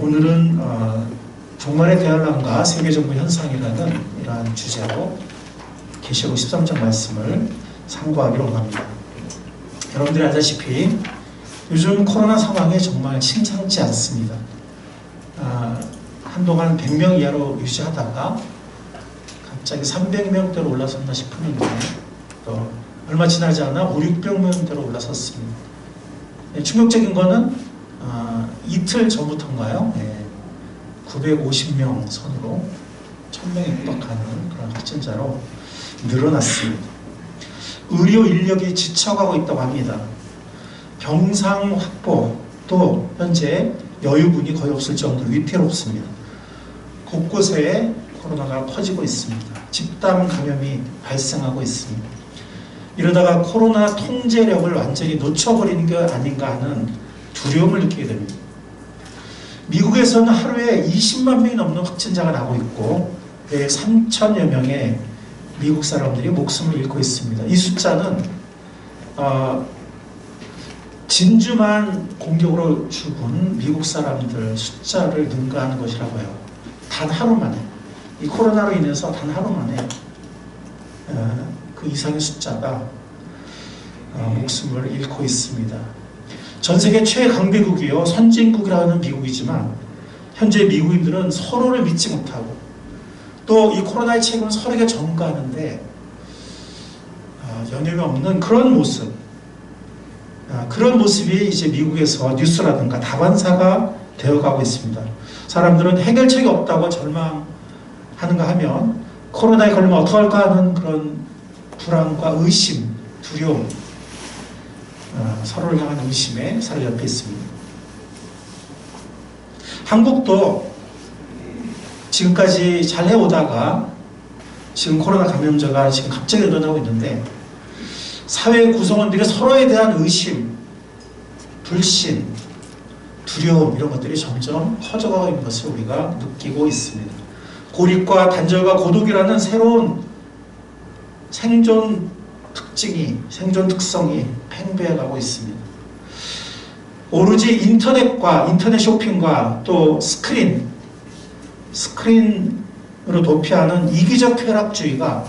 오늘은 종말의 대환란과 세계정부 현상이라는 이러한 주제로 계시록 13장 말씀을 상고하기로 원합니다. 여러분들이 알다시피 요즘 코로나 상황이 정말 심상치 않습니다. 한동안 100명 이하로 유지하다가 갑자기 300명대로 올라섰나 싶었는데 또 얼마 지나지 않아 5, 600명대로 올라섰습니다. 충격적인 거는 이틀 전부터인가요? 950명 선으로 1000명에 육박하는 그런 확진자로 늘어났습니다. 의료 인력이 지쳐가고 있다고 합니다. 병상 확보도 현재 여유분이 거의 없을 정도로 위태롭습니다. 곳곳에 코로나가 퍼지고 있습니다. 집단 감염이 발생하고 있습니다. 이러다가 코로나 통제력을 완전히 놓쳐버리는 게 아닌가 하는 두려움을 느끼게 됩니다. 미국에서는 하루에 20만 명이 넘는 확진자가 나고 있고 3천여 명의 미국 사람들이 목숨을 잃고 있습니다. 이 숫자는 진주만 공격으로 죽은 미국 사람들 숫자를 능가하는 것이라고 해요. 단 하루 만에, 이 코로나로 인해서 단 하루 만에 그 이상의 숫자가 목숨을 잃고 있습니다. 전 세계 최강대국이요 선진국이라는 미국이지만 현재 미국인들은 서로를 믿지 못하고 또 이 코로나의 책임을 서로에게 전가하는데 여념이 없는 그런 모습, 그런 모습이 이제 미국에서 뉴스라든가 다반사가 되어가고 있습니다. 사람들은 해결책이 없다고 절망하는가 하면 코로나에 걸리면 어떡할까 하는 그런 불안과 의심, 두려움, 서로를 향한 의심에 사로잡혀 있습니다. 한국도 지금까지 잘 해오다가 지금 코로나 감염자가 지금 갑자기 늘어나고 있는데 사회 구성원들이 서로에 대한 의심, 불신, 두려움 이런 것들이 점점 커져가고 있는 것을 우리가 느끼고 있습니다. 고립과 단절과 고독이라는 새로운 생존 특성이 팽배해가고 있습니다. 오로지 인터넷 쇼핑과 또 스크린으로 도피하는 이기적 쾌락주의가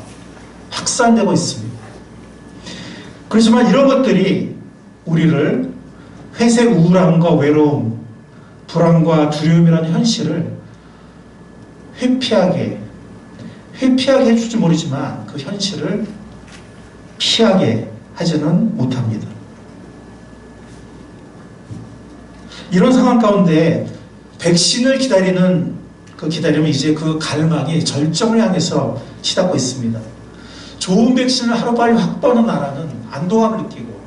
확산되고 있습니다. 그렇지만 이런 것들이 우리를 회색 우울함과 외로움, 불안과 두려움이라는 현실을 회피하게 해줄지 모르지만 그 현실을 피하게 하지는 못합니다. 이런 상황 가운데 백신을 기다리는 그 기다림은 이제 그 갈망이 절정을 향해서 치닫고 있습니다. 좋은 백신을 하루빨리 확보하는 나라는 안도감을 느끼고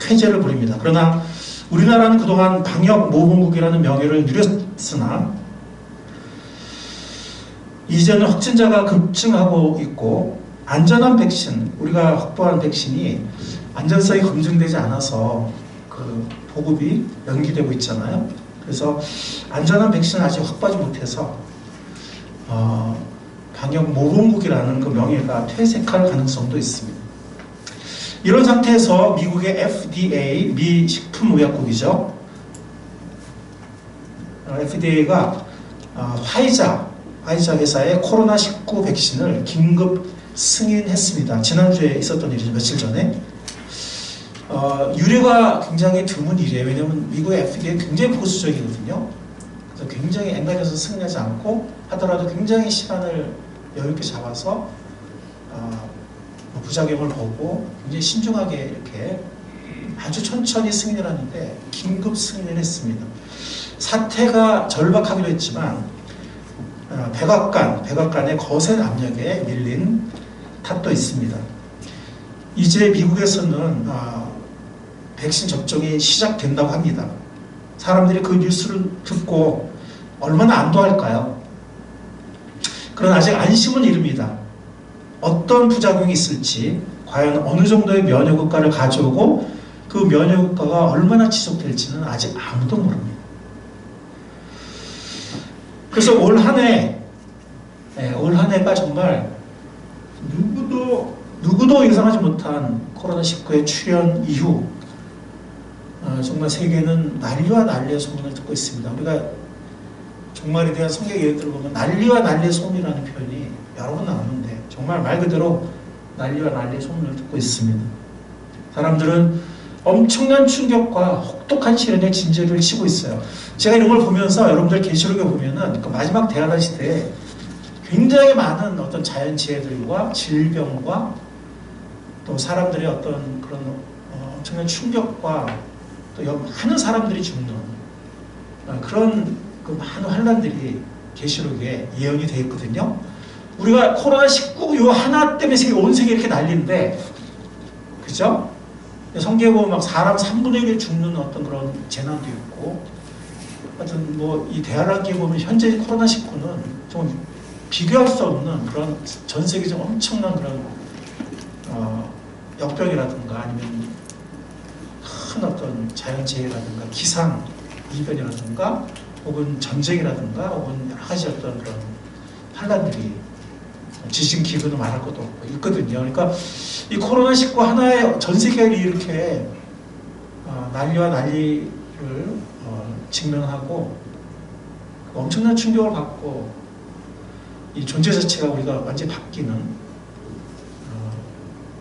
쾌재를 부립니다. 그러나 우리나라는 그동안 방역 모범국이라는 명예를 누렸으나 이제는 확진자가 급증하고 있고 안전한 백신, 우리가 확보한 백신이 안전성이 검증되지 않아서 그 보급이 연기되고 있잖아요. 그래서 안전한 백신을 아직 확보하지 못해서 방역 모범국이라는 그 명예가 퇴색할 가능성도 있습니다. 이런 상태에서 미국의 FDA, 미 식품의약국이죠. FDA가 화이자 회사의 코로나19 백신을 긴급 승인했습니다. 지난주에 있었던 일이죠. 며칠 전에. 유례가 굉장히 드문 일이에요. 왜냐하면 미국의 FDA 굉장히 보수적이거든요. 그래서 굉장히 엔간해서 승인하지 않고 하더라도 굉장히 시간을 여유있게 잡아서 부작용을 보고 굉장히 신중하게 이렇게 아주 천천히 승인을 하는데 긴급 승인을 했습니다. 사태가 절박하기도 했지만 백악관의 거센 압력에 밀린 탓도 있습니다. 이제 미국에서는 백신 접종이 시작된다고 합니다. 사람들이 그 뉴스를 듣고 얼마나 안도할까요? 그러나 아직 안심은 이릅니다. 어떤 부작용이 있을지, 과연 어느 정도의 면역효과를 가져오고 그 면역효과가 얼마나 지속될지는 아직 아무도 모릅니다. 그래서 올 한 해가 정말 누구도 예상하지 못한 코로나19의 출현 이후 정말 세계는 난리와 난리의 소문을 듣고 있습니다. 우리가 종말에 대한 성경 예언들을 보면 난리와 난리의 소문이라는 표현이 여러 번 나오는데 정말 말 그대로 난리와 난리의 소문을 듣고 있습니다. 사람들은 엄청난 충격과 혹독한 시련에 진저리를 치고 있어요. 제가 이런 걸 보면서 여러분들 계시록에 보면은 그 마지막 대환란 시대에 굉장히 많은 어떤 자연재해들과 질병과 또 사람들의 어떤 그런 엄청난 충격과 또 많은 사람들이 죽는 그런 그 많은 환란들이 계시록에 예언이 되어 있거든요. 우리가 코로나19 요 하나 때문에 온 세계 이렇게 난리인데, 그죠? 성경에 보면 막 사람 3분의 1이 죽는 어떤 그런 재난도 있고, 하여튼 뭐 이 대환란기에 보면 현재 코로나19는 좀 비교할 수 없는 그런 전 세계적 엄청난 그런 역병이라든가 아니면 큰 어떤 자연재해라든가 기상 이변이라든가 혹은 전쟁이라든가 혹은 여러 가지 어떤 그런 환란들이 지진 기근도 말할 것도 없고 있거든요. 그러니까 이 코로나19 하나의 전 세계를 이렇게 난리와 난리를 직면하고 엄청난 충격을 받고 이 존재 자체가 우리가 완전히 바뀌는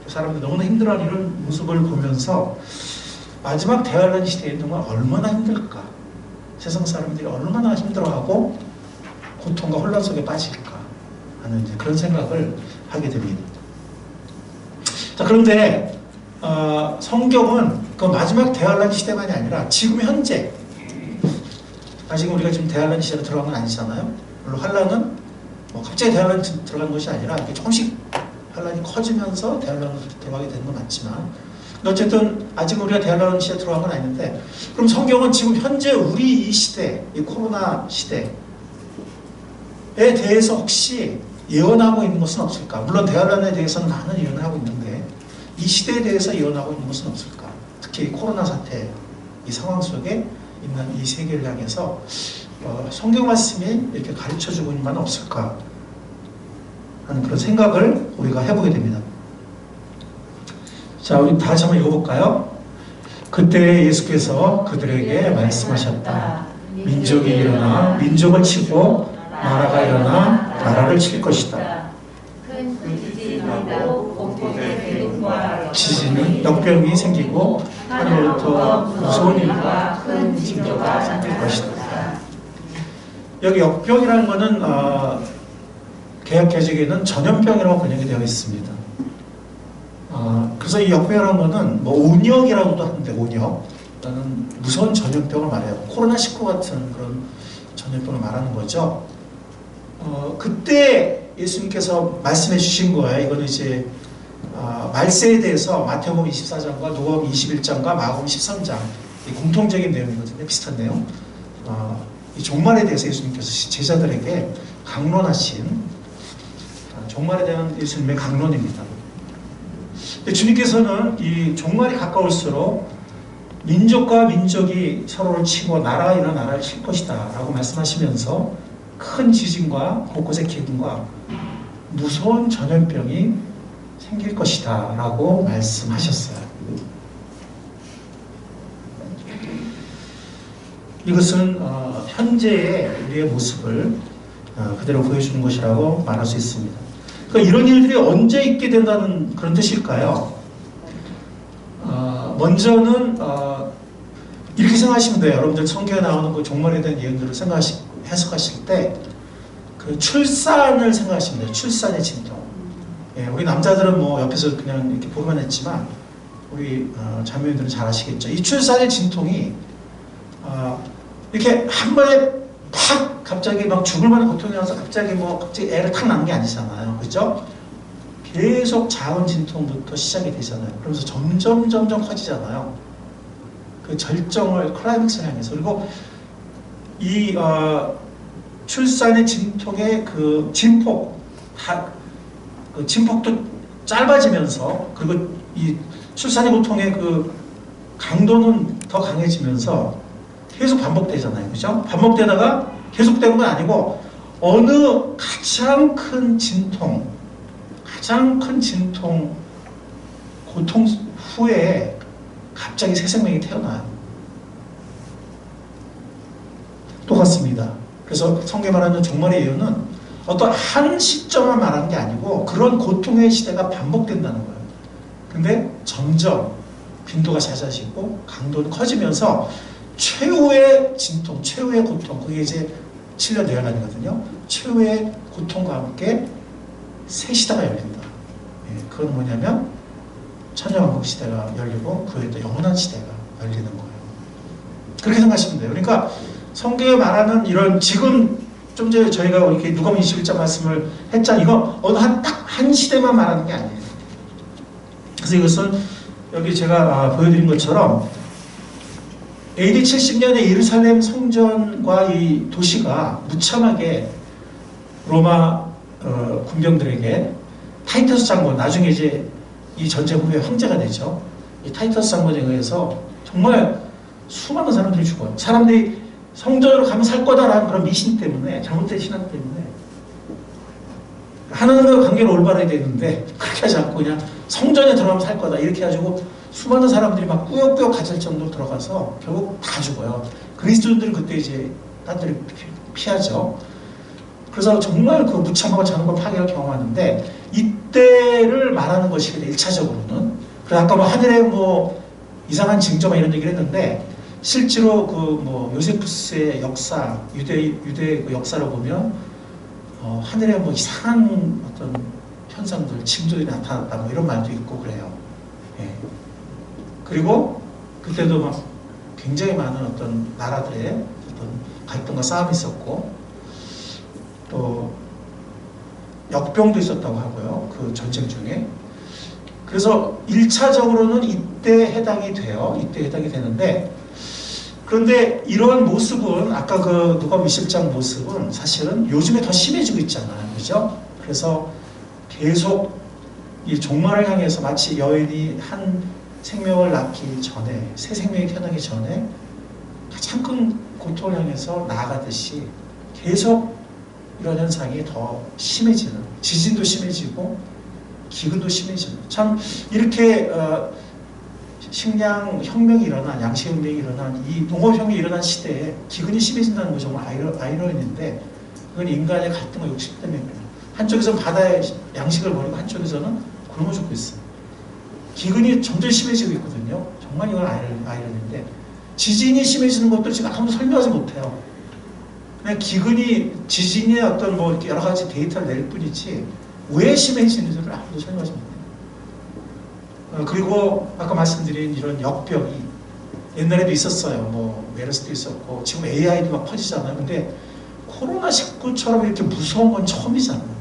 사람들이 너무나 힘들어하는 이런 모습을 보면서 마지막 대환란 시대에 정말 얼마나 힘들까, 세상 사람들이 얼마나 힘들어하고 고통과 혼란 속에 빠질까 하는 이제 그런 생각을 하게 됩니다. 자, 그런데 성경은 그 마지막 대환란 시대만이 아니라 지금 현재, 지금 우리가 지금 대환란 시대로 들어간 건 아니잖아요. 물론 환란은 뭐 갑자기 대환란이 들어간 것이 아니라 이렇게 조금씩 환란이 커지면서 대환란으로 들어가게 되는 건 맞지만, 어쨌든 아직 우리가 대환란 시대에 들어간 건 아닌데, 그럼 성경은 지금 현재 우리 이 시대, 이 코로나 시대에 대해서 혹시 예언하고 있는 것은 없을까? 물론 대환란에 대해서는 많은 예언을 하고 있는데 이 시대에 대해서 예언하고 있는 것은 없을까? 특히 이 코로나 사태, 이 상황 속에 있는 이 세계를 향해서 성경 말씀이 이렇게 가르쳐주고 있는 바는 없을까 하는 그런 생각을 우리가 해보게 됩니다. 자, 우리 다시 한번 읽어볼까요? 그때 예수께서 그들에게 말씀하셨다. 민족이 일어나 민족을 치고 나라가 일어나 나라를 칠 것이다. 지진이 역병이 생기고 하늘로부터 무서운 일과 큰 징조가 생길 것이다. 여기 역병이라는 것은 개역개적에는 전염병이라고 번역이 되어 있습니다. 그래서 이 역병이라는 것은 뭐 온역이라고도 하는데, 온역은 무서운 전염병을 말해요. 코로나19 같은 그런 전염병을 말하는 거죠. 그때 예수님께서 말씀해 주신 거예요. 이거는 이제 말세에 대해서 마태복음 24장과 누가복음 21장과 마가복음 13장 공통적인 내용이거든요. 비슷한 내용. 이 종말에 대해서 예수님께서 제자들에게 강론하신 종말에 대한 예수님의 강론입니다. 주님께서는 이 종말이 가까울수록 민족과 민족이 서로를 치고 나라가 일어나 나라를 칠 것이다 라고 말씀하시면서 큰 지진과 곳곳의 기근과 무서운 전염병이 생길 것이다 라고 말씀하셨어요. 이것은 현재의 우리의 모습을 그대로 보여주는 것이라고 말할 수 있습니다. 그러니까 이런 일들이 언제 있게 된다는 그런 뜻일까요? 먼저는 이렇게 생각하시면 돼요. 여러분들 성경에 나오는 그 종말에 대한 예언들을 해석하실 때 그 출산을 생각하시면 돼요. 출산의 진통. 예, 우리 남자들은 뭐 옆에서 그냥 이렇게 보기만 했지만 우리 자매들은 잘 아시겠죠. 이 출산의 진통이 이렇게 한 번에 팍 갑자기 막 죽을 만한 고통이 나서 갑자기 애를 탁 낳는 게 아니잖아요. 그죠? 계속 자은 진통부터 시작이 되잖아요. 그러면서 점점 커지잖아요. 그 절정을 클라이맥스를 향해서. 그리고 이 출산의 진통의 그 진폭, 그 진폭도 짧아지면서, 그리고 이 출산의 고통의 그 강도는 더 강해지면서 계속 반복되잖아요. 그죠? 반복되다가 계속되는 건 아니고 어느 가장 큰 진통, 고통 후에 갑자기 새 생명이 태어나요. 똑같습니다. 그래서 성경에 말하는 종말의 예언은 어떤 한 시점만 말하는 게 아니고 그런 고통의 시대가 반복된다는 거예요. 근데 점점 빈도가 잦아지고 강도는 커지면서 최후의 진통, 최후의 고통, 그게 이제 7년 내려가거든요. 최후의 고통과 함께 새 시대가 열린다. 예, 그건 뭐냐면 천년왕국 시대가 열리고 그에 또 영원한 시대가 열리는 거예요. 그렇게 생각하시면 돼요. 그러니까 성경에 말하는 이런 지금 좀 전에 저희가 이렇게 누가복음 21장 말씀을 했잖아요. 이거 어느 딱 한 시대만 말하는 게 아니에요. 그래서 이것은 여기 제가 보여드린 것처럼 AD 70년에 예루살렘 성전과 이 도시가 무참하게 로마 군병들에게 타이터스 장군, 나중에 이제 이 전쟁 후에 황제가 되죠. 이 타이터스 장군에 의해서 정말 수많은 사람들이 죽어요. 사람들이 성전으로 가면 살 거다라는 그런 미신 때문에, 잘못된 신앙 때문에 하나님과 관계는 올바르게 되는데 그렇게 하지 않고 그냥 성전에 들어가면 살 거다 이렇게 해가지고 수많은 사람들이 막 꾸역꾸역 가질 정도로 들어가서 결국 다 죽어요. 그리스도인들은 그때 이제 딴 데를 피하죠. 그래서 정말 그 무참하고 잔혹한 파괴를 경험하는데 이때를 말하는 것이거든요. 1차적으로는. 그래서 아까 뭐 하늘에 뭐 이상한 징조만 이런 얘기를 했는데 실제로 그 뭐 요세푸스의 역사, 유대 그 역사를 보면 하늘에 뭐 이상한 어떤 현상들, 징조들이 나타났다 뭐 이런 말도 있고 그래요. 예. 그리고 그때도 막 굉장히 많은 어떤 나라들의 어떤 갈등과 싸움이 있었고 또 역병도 있었다고 하고요. 그 전쟁 중에. 그래서 1차적으로는 이때 해당이 돼요. 이때 해당이 되는데 그런데 이런 모습은 아까 그 누가복음 21장 모습은 사실은 요즘에 더 심해지고 있잖아요. 그죠? 그래서 계속 이 종말을 향해서 마치 여인이 한 생명을 낳기 전에 새 생명이 태어나기 전에 가장 큰 고통을 향해서 나아가듯이 계속 이런 현상이 더 심해지는, 지진도 심해지고 기근도 심해지는, 참 이렇게 식량 혁명이 일어난, 양식 혁명이 일어난, 이 농업 혁명이 일어난 시대에 기근이 심해진다는 건 정말 아이러니인데 그건 인간의 갈등과 욕심 때문에 그래요. 한쪽에서는 바다에 양식을 버리고 한쪽에서는 굶어 죽고 있어요. 기근이 점점 심해지고 있거든요. 정말 이건 아이러니인데 지진이 심해지는 것도 지금 아무도 설명하지 못해요. 그냥 기근이 지진의 어떤 뭐 여러 가지 데이터를 낼 뿐이지 왜 심해지는지를 아무도 설명하지 못해요. 그리고 아까 말씀드린 이런 역병이 옛날에도 있었어요. 뭐 메르스도 있었고 지금 AI도 막 퍼지잖아요. 근데 코로나19처럼 이렇게 무서운 건 처음이잖아요.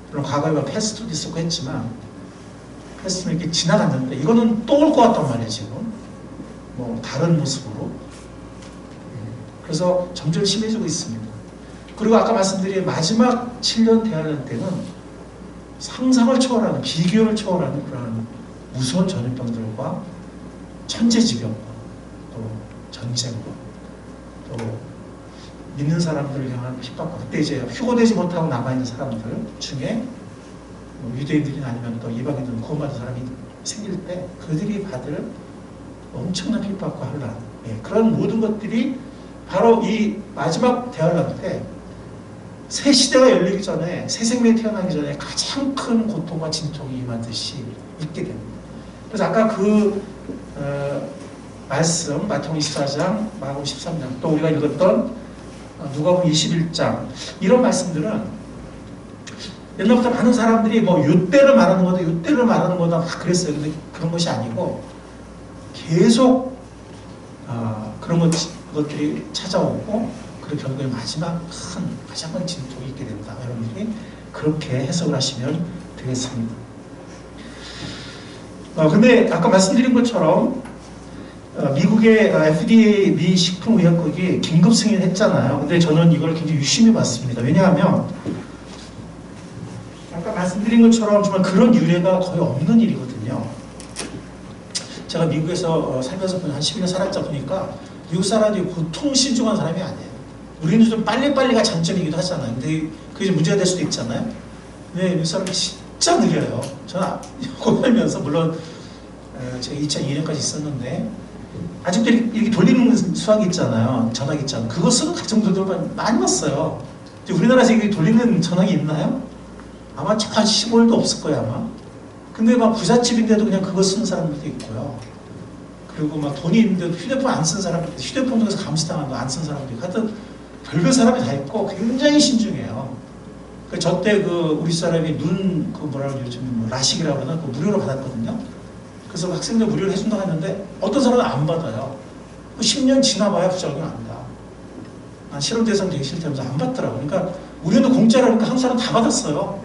물론 과거에 막 패스트도 있었고 했지만 패스트는 이렇게 지나갔는데 이거는 또 올 것 같단 말이에요. 지금 뭐 다른 모습으로. 그래서 점점 심해지고 있습니다. 그리고 아까 말씀드린 마지막 7년 대환란 때는 상상을 초월하는, 비교를 초월하는 그런 무서운 전염병들과 천재지변과 또 전쟁과 또 믿는 사람들을 향한 핍박과 그때 이제 휴거되지 못하고 남아있는 사람들 중에 뭐 유대인들이나 아니면 또 이방인들 구원받은 사람이 생길 때 그들이 받을 엄청난 핍박과 혼란, 그런 모든 것들이 바로 이 마지막 대환란 때 새 시대가 열리기 전에, 새 생명이 태어나기 전에 가장 큰 고통과 진통이 임하듯이 있게 됩니다. 그래서 아까 그 말씀 마태복음 24장, 마가복음 13장 또 우리가 읽었던 누가복음 21장 이런 말씀들은 옛날부터 많은 사람들이 뭐 요때를 말하는 거다 요때를 말하는 거다 막 그랬어요. 근데 그런 것이 아니고 계속 그런 것들이 찾아오고 그리고 결국에 마지막 가장 큰 진통이 있게 된다. 여러분들이 그렇게 해석을 하시면 되겠습니다. 근데 아까 말씀드린 것처럼 미국의 FDA 미 식품의약국이 긴급 승인을 했잖아요. 근데 저는 이걸 굉장히 유심히 봤습니다. 왜냐하면 아까 말씀드린 것처럼 정말 그런 유례가 거의 없는 일이거든요. 제가 미국에서 살면서 한 10년 살았다 보니까 미국 사람들이 보통 신중한 사람이 아니에요. 우리는 좀 빨리빨리가 장점이기도 하잖아요. 근데 그게 좀 문제가 될 수도 있잖아요. 근데 미국 사람들이 진짜 느려요. 저는 고발면서 물론 제가 2002년까지 있었는데 아직도 이렇게 돌리는 수학이 있잖아요. 전화기 있잖아요. 그거 쓰는 가정들도 많이 봤어요. 우리나라에서 이게 돌리는 전화기 있나요? 아마 저 시골도 없을 거예요, 아마. 근데 막 부잣집인데도 그냥 그거 쓰는 사람들도 있고요. 그리고 막 돈이 있는데도 휴대폰 안 쓴 사람도 있고, 휴대폰 통해서 감시당하는 거 안 쓴 사람도 있고, 하여튼 별별 사람이 다 있고 굉장히 신중해요. 저때 우리 사람이 뭐라고 요즘 뭐 라식이라고 그러나 무료로 받았거든요. 그래서 학생들 무료로 해준다고 했는데 어떤 사람은 안 받아요. 10년 지나봐야 부작용이 안다. 난 실험 대상 되기 싫다면서 안 받더라고. 그러니까 우리는 공짜라니까 한국 사람 다 받았어요.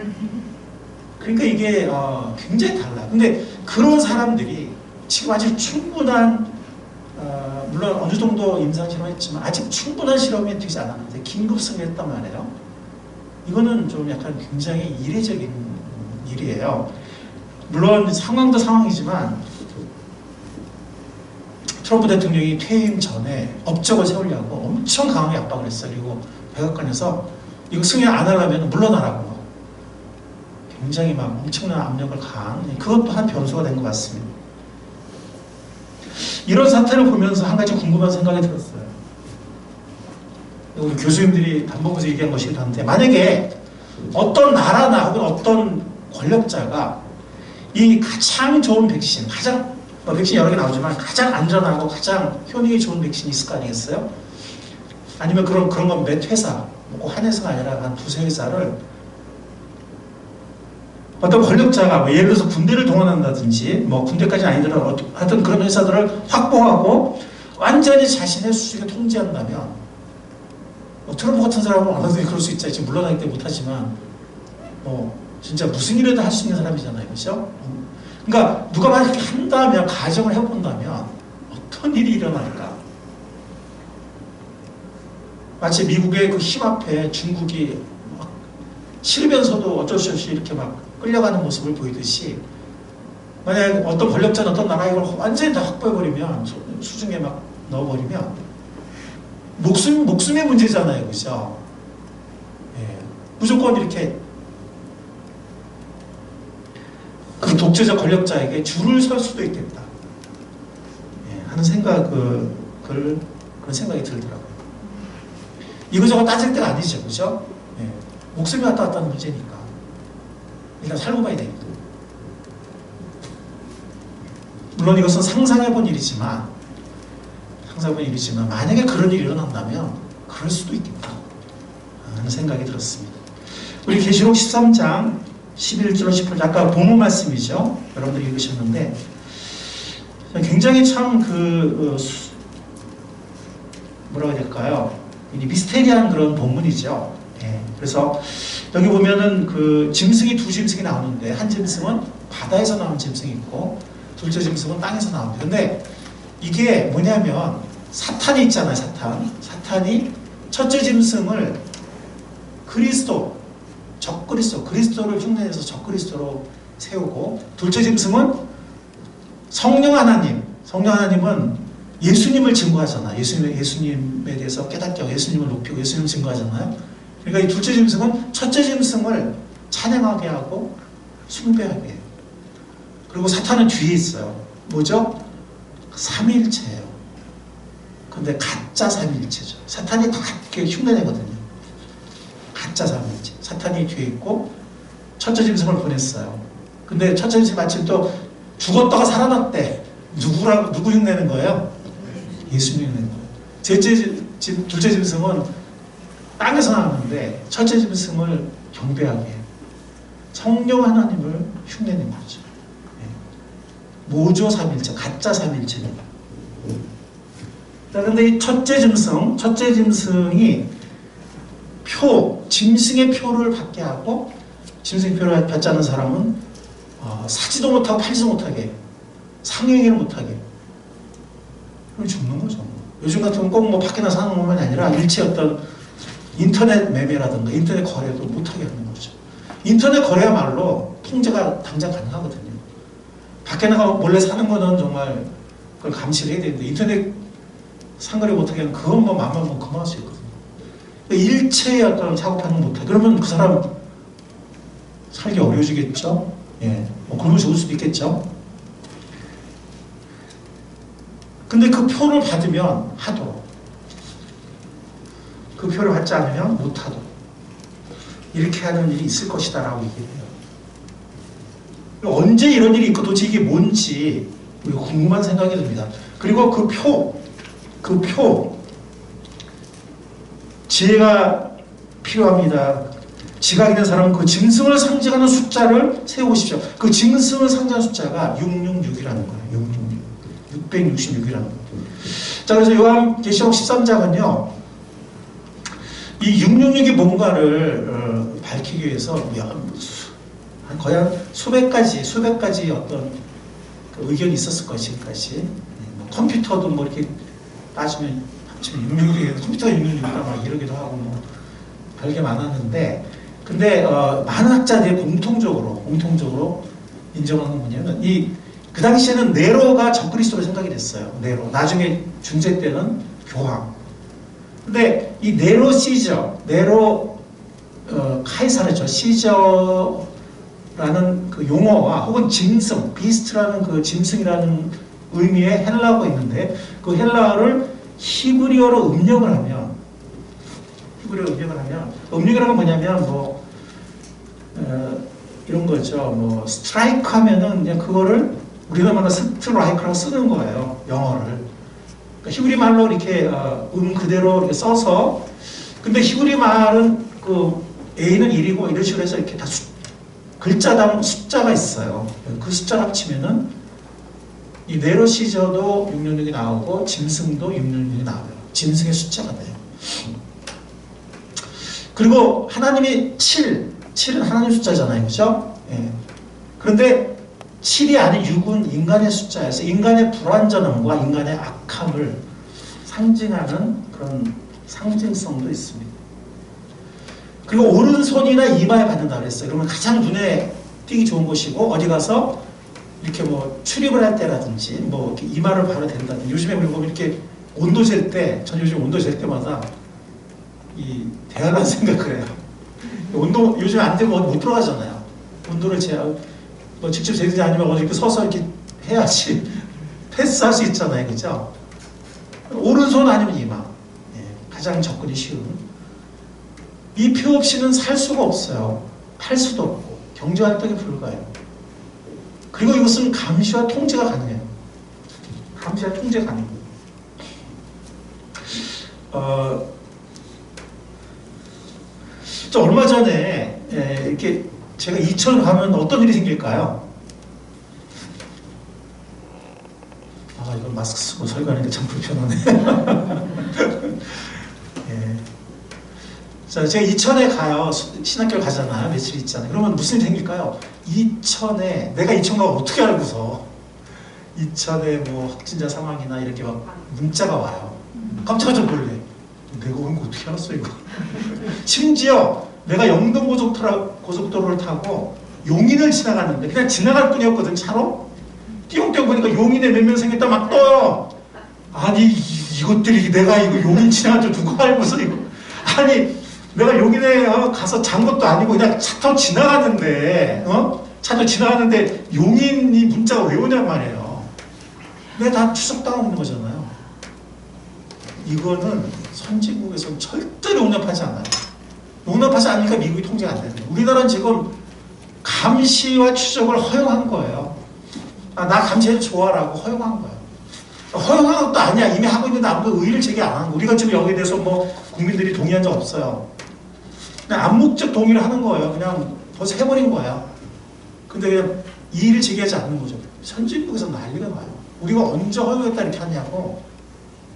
그러니까 이게 굉장히 달라. 근데 그런 사람들이 지금 아직 충분한 물론 어느 정도 임상 실험했지만 아직 충분한 실험이 되지 않았는데 긴급 승인했단 말이에요. 이거는 좀 약간 굉장히 이례적인 일이에요. 물론 상황도 상황이지만 트럼프 대통령이 퇴임 전에 업적을 세우려고 엄청 강하게 압박을 했어요. 그리고 백악관에서 이거 승인 안 하려면 물러나라고 굉장히 막 엄청난 압력을 가한 그것도 한 변수가 된 것 같습니다. 이런 사태를 보면서 한 가지 궁금한 생각이 들었어요. 우리 교수님들이 반복해서 얘기한 것이기도 한데 만약에 어떤 나라나 혹은 어떤 권력자가 이 가장 좋은 백신, 백신 여러 개 나오지만 가장 안전하고 가장 효능이 좋은 백신이 있을 거 아니겠어요? 아니면 그런 건 몇 회사, 꼭 한 회사가 아니라 한 두세 회사를 어떤 권력자가 예를 들어서 군대를 동원한다든지 군대까지는 아니더라도 하여튼 그런 회사들을 확보하고 완전히 자신의 수직에 통제한다면 트럼프 같은 사람은 얼마든지 그럴 수 있죠. 지금 물러나기 때문에 못하지만 진짜 무슨 일이라도 할 수 있는 사람이잖아요. 그렇죠? 그러니까 누가 만약에 한다면 가정을 해본다면 어떤 일이 일어날까? 마치 미국의 그 힘 앞에 중국이 막 싫으면서도 어쩔 수 없이 이렇게 막 끌려가는 모습을 보이듯이 만약 어떤 권력자는 어떤 나라가 이걸 완전히 다 확보해버리면 수중에 막 넣어버리면 목숨의 문제잖아요. 그죠? 예. 무조건 이렇게 그 독재적 권력자에게 줄을 설 수도 있겠다. 예. 하는 그런 생각이 들더라고요. 이거저거 따질 때가 아니죠. 그죠? 예. 목숨이 왔다 갔다 하는 문제니까. 일단 살고 봐야 되니까. 물론 이것은 상상해본 일이지만 만약에 그런 일이 일어난다면 그럴 수도 있겠다 하는 생각이 들었습니다. 우리 계시록 13장 11절 18절 아까 본문 말씀이죠. 여러분들이 읽으셨는데 굉장히 참 뭐라고 해야 될까요? 미스테리한 그런 본문이죠. 예. 그래서 여기 보면은 짐승이 두 짐승이 나오는데 한 짐승은 바다에서 나온 짐승이 있고 둘째 짐승은 땅에서 나옵니다. 근데 이게 뭐냐면 사탄이 있잖아요. 사탄이 첫째 짐승을 그리스도를 흉내내서 적그리스도로 세우고 둘째 짐승은 성령 하나님은 예수님을 증거하잖아요. 예수님에 대해서 깨닫게 하고 예수님을 높이고 예수님을 증거하잖아요. 그러니까 이 둘째 짐승은 첫째 짐승을 찬양하게 하고 숭배하게 해요. 그리고 사탄은 뒤에 있어요. 뭐죠? 삼위일체예요. 근데 가짜 삼위일체죠. 사탄이 다 그렇게 흉내내거든요. 가짜 삼위일체. 사탄이 뒤에 있고 첫째 짐승을 보냈어요. 근데 첫째 짐승이 마침 또 죽었다가 살아났대. 누구 흉내내는 거예요? 예수님 흉내내는 거예요. 둘째 짐승은 땅에서 나왔는데 첫째 짐승을 경배하게 해요. 성령 하나님을 흉내낸 거죠. 모조 삼일체, 가짜 삼일체입니다. 그런데 이 첫째 짐승이 짐승의 표를 받게 하고 짐승의 표를 받지 않은 사람은 사지도 못하고 팔지도 못하게 상행위를 못하게 그럼 죽는 거죠. 요즘 같으면 꼭 밖에 나서 하는 것만이 아니라 일체 어떤 인터넷 매매라든가 인터넷 거래도 못하게 하는 거죠. 인터넷 거래야말로 통제가 당장 가능하거든요. 밖에 나가 몰래 사는 거는 정말 그걸 감시를 해야 되는데 인터넷 상거래 못하게 하면 그건 맘만 그만할 수 있거든요. 일체의 어떤 사고 판정 못하게 그러면 그 사람 살기 어려워지겠죠. 예, 굶어 죽을 수도 있겠죠. 근데 그 표를 받으면 하도록, 그 표를 받지 않으면 못하도록 이렇게 하는 일이 있을 것이다 라고 얘기해요. 언제 이런 일이 있고 도대체 이게 뭔지 궁금한 생각이 듭니다. 그리고 그 표 지혜가 필요합니다. 지각 있는 사람은 그 짐승을 상징하는 숫자를 세우십시오. 그 짐승을 상징하는 숫자가 666이라는 거예요. 666이라는 거예요. 자, 그래서 요한계시록 13장은요, 이 666이 뭔가를 밝히기 위해서 거의 한 수백 가지 어떤 그 의견이 있었을 거예요, 지금까지. 뭐 컴퓨터도 뭐 이렇게 따지면 합치면 666, 컴퓨터가 666이다 막 이러기도 하고 뭐 별게 많았는데, 근데 많은 학자들이 공통적으로 인정하는 건 뭐냐면 그 당시에는 네로가 적그리스도로 생각이 됐어요. 네로. 나중에 중세 때는 교황. 근데 이 네로 시저, 카이사르죠. 시저라는 그 용어와 혹은 짐승, 비스트라는 그 짐승이라는 의미의 헬라어가 있는데, 그 헬라어를 히브리어로 음력을 하면, 음력이라는 건 뭐냐면 이런 거죠. 뭐 스트라이크 하면은 그냥 그거를 우리가 말하는 스트라이크라고 쓰는 거예요, 영어를. 그러니까 히브리 말로 이렇게 그대로 이렇게 써서, 근데 히브리 말은 그 A는 1이고 이런 식으로 해서 이렇게 다 글자당 숫자가 있어요. 그 숫자를 합치면은 이 네로 시저도 666이 나오고 짐승도 666이 나와요. 짐승의 숫자가 돼요. 그리고 하나님이 7은 하나님 숫자잖아요. 그죠? 예. 그런데 7이 아닌 6은 인간의 숫자여서 인간의 불완전함과 인간의 악함을 상징하는 그런 상징성도 있습니다. 그리고 오른손이나 이마에 받는다 그랬어요. 그러면 가장 눈에 띄기 좋은 곳이고, 어디 가서 이렇게 뭐 출입을 할 때라든지 뭐 이렇게 이마를 바로 댄다든지, 요즘에 우리 보면 이렇게 온도 잴 때, 전 요즘 온도 잴 때마다 대단한 생각을 해요. 온도 요즘 안 되면 못 들어가잖아요. 온도를 뭐 직접 재든지 아니면 어디 이렇게 서서 이렇게 해야지 패스할 수 있잖아요. 그죠? 오른손 아니면 이마. 가장 접근이 쉬운. 이 표 없이는 살 수가 없어요. 팔 수도 없고 경제활동이 불가해요. 그리고 이것은 감시와 통제가 가능해요. 감시와 통제가 가능해요. 얼마 전에 이렇게 제가 이천 가면 어떤 일이 생길까요? 이거 마스크 쓰고 설교하니까 참 불편하네. 예. 자, 제가 이천에 가요. 신학교를 가잖아요. 며칠 있잖아요. 그러면 무슨 일이 생길까요? 이천에, 내가 이천 가고 어떻게 알고서 이천에 뭐 확진자 상황이나 이렇게 막 문자가 와요. 깜짝깜짝 놀래. 내가 온 거 어떻게 알았어, 이거? 심지어 내가 영동 고속도로를 타고 용인을 지나갔는데, 그냥 지나갈 뿐이었거든, 차로? 띄엄띄엄 보니까 용인에 몇 명 생겼다 막 떠요. 아니, 이것들이 내가 이거 용인 지나간 줄 누가 알고서 이거. 아니, 내가 용인에 가서 잔 것도 아니고 그냥 차 타고 지나갔는데, 차도 지나갔는데 용인이 문자가 왜 오냔 말이에요. 내가 다 추적당하고 있는 거잖아요. 이거는 선진국에서는 절대로 용납하지 않아요. 용납하지 않으니까 미국이 통제가 안 되는 거예요. 우리나라는 지금 감시와 추적을 허용한 거예요. 나 감시해도 좋아라고 허용한 거예요. 허용한 것도 아니야. 이미 하고 있는데 아무도 의의를 제기 안 하는 거예요. 우리가 지금 여기에 대해서 뭐 국민들이 동의한 적 없어요. 그냥 암묵적 동의를 하는 거예요. 그냥 벌써 해버린 거예요. 근데 그냥 이의를 제기하지 않는 거죠. 선진국에서 난리가 나요. 우리가 언제 허용했다 이렇게 하냐고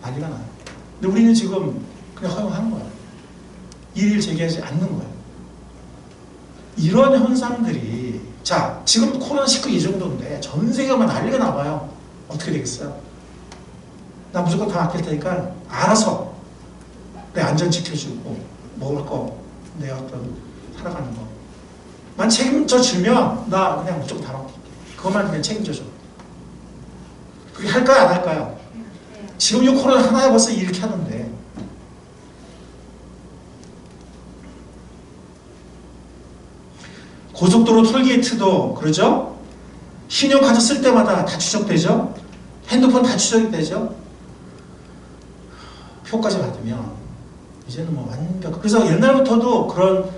난리가 나요. 근데 우리는 지금 그냥 허용한 거예요. 이의를 제기하지 않는 거예요. 이런 현상들이, 자, 지금 코로나19 이 정도인데 전 세계가 막 난리가 나봐요. 어떻게 되겠어요? 나 무조건 다 맡길 테니까 알아서 내 안전 지켜주고 먹을 거, 내 어떤 살아가는 거 만 책임져 주면 나 그냥 무조건 다 맡길게. 그것만 그냥 책임져 줘. 그게 할까요, 안 할까요? 지금 이 코로나 하나에 벌써 이렇게 하는데. 고속도로 톨게이트도 그러죠? 신용카드 쓸 때마다 다 추적되죠? 핸드폰 다 추적이 되죠. 표까지 받으면 이제는 뭐 완벽. 그래서 옛날부터도 그런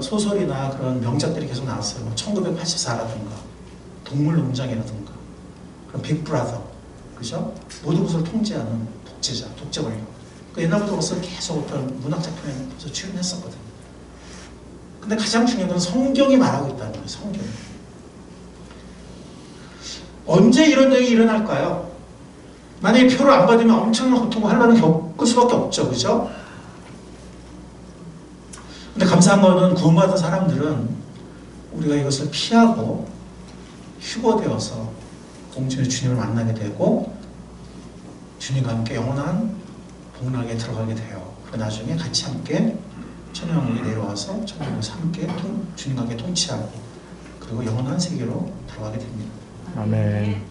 소설이나 그런 명작들이 계속 나왔어요. 뭐 1984라든가 동물농장이라든가 그런 빅브라더, 그죠? 모든 것을 통제하는 독재 권력. 그 옛날부터 그것을 계속 어떤 문학 작품에 출연했었거든요. 근데 가장 중요한 건 성경이 말하고 있다는 거예요. 성경. 언제 이런 일이 일어날까요? 만약에 표를 안 받으면 엄청난 고통과 환란을 겪을 수밖에 없죠. 그죠? 근데 감사한 거는 구원받은 사람들은 우리가 이것을 피하고 휴거되어서 공중의 주님을 만나게 되고 주님과 함께 영원한 복락에 들어가게 돼요. 그리고 나중에 같이 함께 천년왕국에 내려와서 천년왕국에서 함께 주님과 함께 통치하고 그리고 영원한 세계로 들어가게 됩니다. 아멘.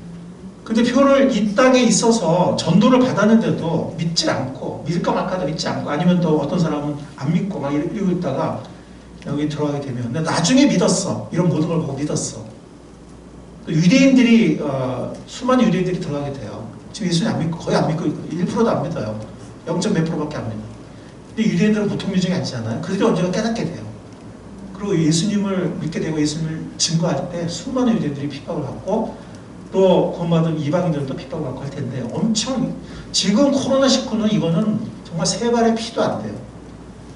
근데 표를 이 땅에 있어서 전도를 받았는데도 믿지 않고, 믿을까 말까도 믿지 않고, 아니면 또 어떤 사람은 안 믿고 막 이러고 있다가 여기 들어가게 되면, 근데 나중에 믿었어. 이런 모든 걸 보고 믿었어. 유대인들이 수많은 유대인들이 들어가게 돼요. 지금 예수님 안 믿고, 거의 안 믿고 있고 1%도 안 믿어요. 0. 몇 프로밖에 안 믿어요. 근데 유대인들은 보통 민족이 아니잖아요. 그들이 언젠가 깨닫게 돼요. 그리고 예수님을 믿게 되고 예수님을 증거할 때 수많은 유대인들이 핍박을 받고 또 구원받은 이방인들도 핍박을 받고 할 텐데, 엄청 지금 코로나19는 이거는 정말 세 발의 피도 안 돼요.